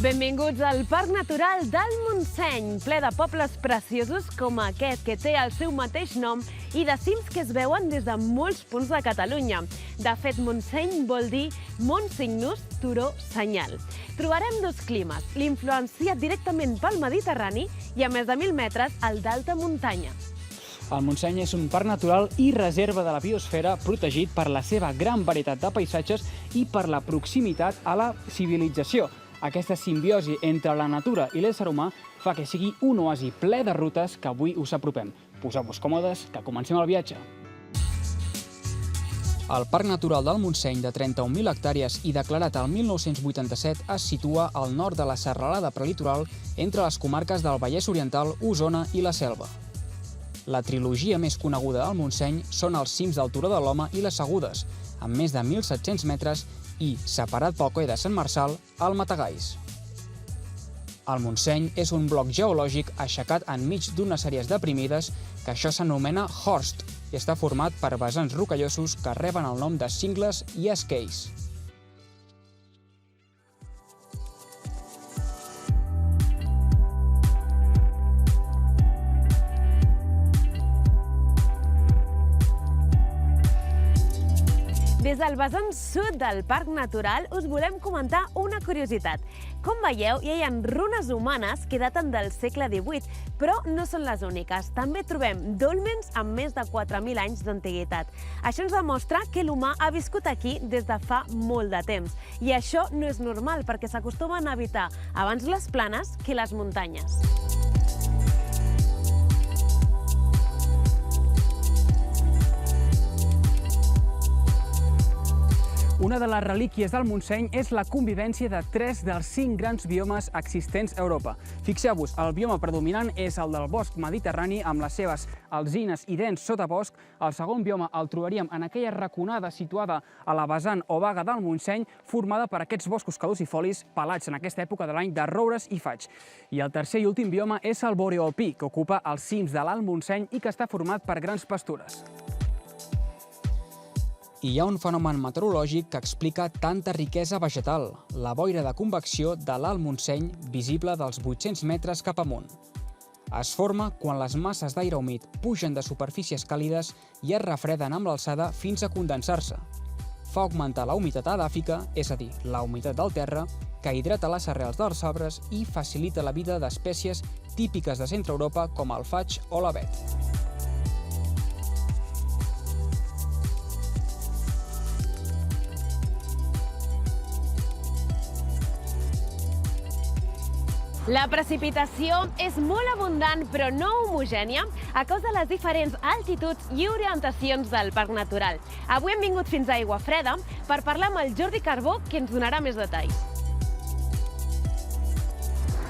Benvinguts al Parc Natural del Montseny, ple de pobles preciosos com aquest, que té el seu mateix nom, i de cims que es veuen des de molts punts de Catalunya. De fet, Montseny vol dir Mont Cygnus, turó, senyal. Trobarem dos climes, l'influenciat directament pel Mediterrani i a més de 1.000 metres el d'alta muntanya. El Montseny és un parc natural i reserva de la biosfera protegit per la seva gran varietat de paisatges i per la proximitat a la civilització. Aquesta simbiosi entre la natura i l'ésser humà fa que sigui un oasi ple de rutes que avui us apropem. Poseu-vos còmodes, que comencem el viatge. El Parc Natural del Montseny, de 31.000 hectàrees i declarat el 1987, es situa al nord de la serralada prelitoral entre les comarques del Vallès Oriental, Osona i la Selva. La trilogia més coneguda del Montseny són els cims del Turó de l'Home i les Segudes, amb més de 1.700 metres i, separat pel Coll de Sant Marçal, el Matagalls. El Montseny és un bloc geològic aixecat enmig d'unes àrees deprimides que això s'anomena horst i està format per vessants rocallosos que reben el nom de cingles i esqueis. Des del vessant sud del Parc Natural us volem comentar una curiositat. Com veieu, hi ha runes humanes que daten del segle XVIII, però no són les úniques. També trobem dòlmens amb més de 4.000 anys d'antiguitat. Això ens demostra que l'humà ha viscut aquí des de fa molt de temps. I això no és normal, perquè s'acostumen a habitar abans les planes que les muntanyes. Una de les relíquies del Montseny és la convivència de 3 dels 5 grans biomes existents a Europa. Fixeu-vos, el bioma predominant és el del bosc mediterrani amb les seves alzines i dens sotabosc. El segon bioma el trobaríem en aquella raconada situada a la vessant o baga del Montseny, formada per aquests boscos caducifolis pelats en aquesta època de l'any de roures i faigs. I el tercer i últim bioma és el boreoalpí, que ocupa els cims de l'Alt Montseny i que està format per grans pastures. I hi ha un fenomen meteorològic que explica tanta riquesa vegetal, la boira de convecció de l'Alt Montseny, visible dels 800 metres cap amunt. Es forma quan les masses d'aire humit pugen de superfícies càlides i es refreden amb l'alçada fins a condensar-se. Fa augmentar la humitat edàfica, és a dir, la humitat del terra, que hidrata les arrels dels arbres i facilita la vida d'espècies típiques de Centre Europa com el faig o l'avet. La precipitació és molt abundant però no homogènia a causa de les diferents altituds i orientacions del Parc Natural. Avui hem vingut fins a Aiguafreda per parlar amb el Jordi Carbó, que ens donarà més detalls.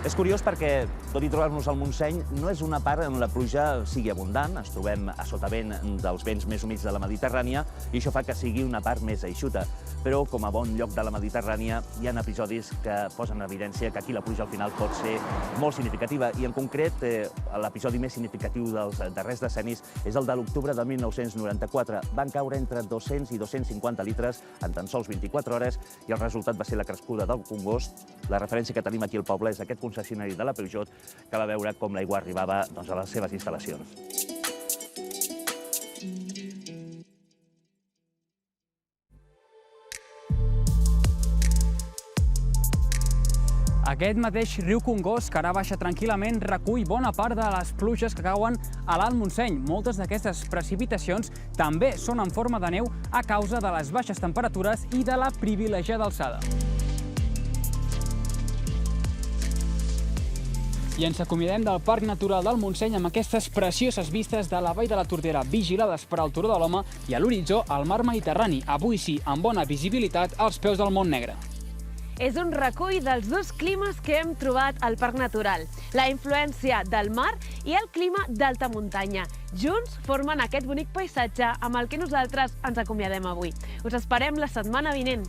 És curiós perquè, tot i trobar-nos al Montseny, no és una part on la pluja sigui abundant. Ens trobem a sotavent dels vents més humits de la Mediterrània i això fa que sigui una part més eixuta. Però, com a bon lloc de la Mediterrània, hi ha episodis que posen en evidència que aquí la pluja al final pot ser molt significativa. I en concret, l'episodi més significatiu dels darrers decennis és el de l'octubre de 1994. Van caure entre 200 i 250 litres en tan sols 24 hores i el resultat va ser la crescuda del Congost. La referència que tenim aquí al poble és aquest concessionari de la Peugeot que va veure com l'aigua arribava a les seves instal·lacions. Aquest mateix riu Congost, que ara baixa tranquil·lament, recull bona part de les pluges que cauen a l'Alt Montseny. Moltes d'aquestes precipitacions també són en forma de neu a causa de les baixes temperatures i de la privilegiada alçada. I ens acomiadem del Parc Natural del Montseny amb aquestes precioses vistes de la Vall de la Tordera, vigilades per al Turó de l'Home, i a l'horitzó el mar Mediterrani, avui sí, amb bona visibilitat als peus del Mont Negre. És un recull dels dos climes que hem trobat al Parc Natural, la influència del mar i el clima d'alta muntanya. Junts formen aquest bonic paisatge amb el que nosaltres ens acomiadem avui. Us esperem la setmana vinent.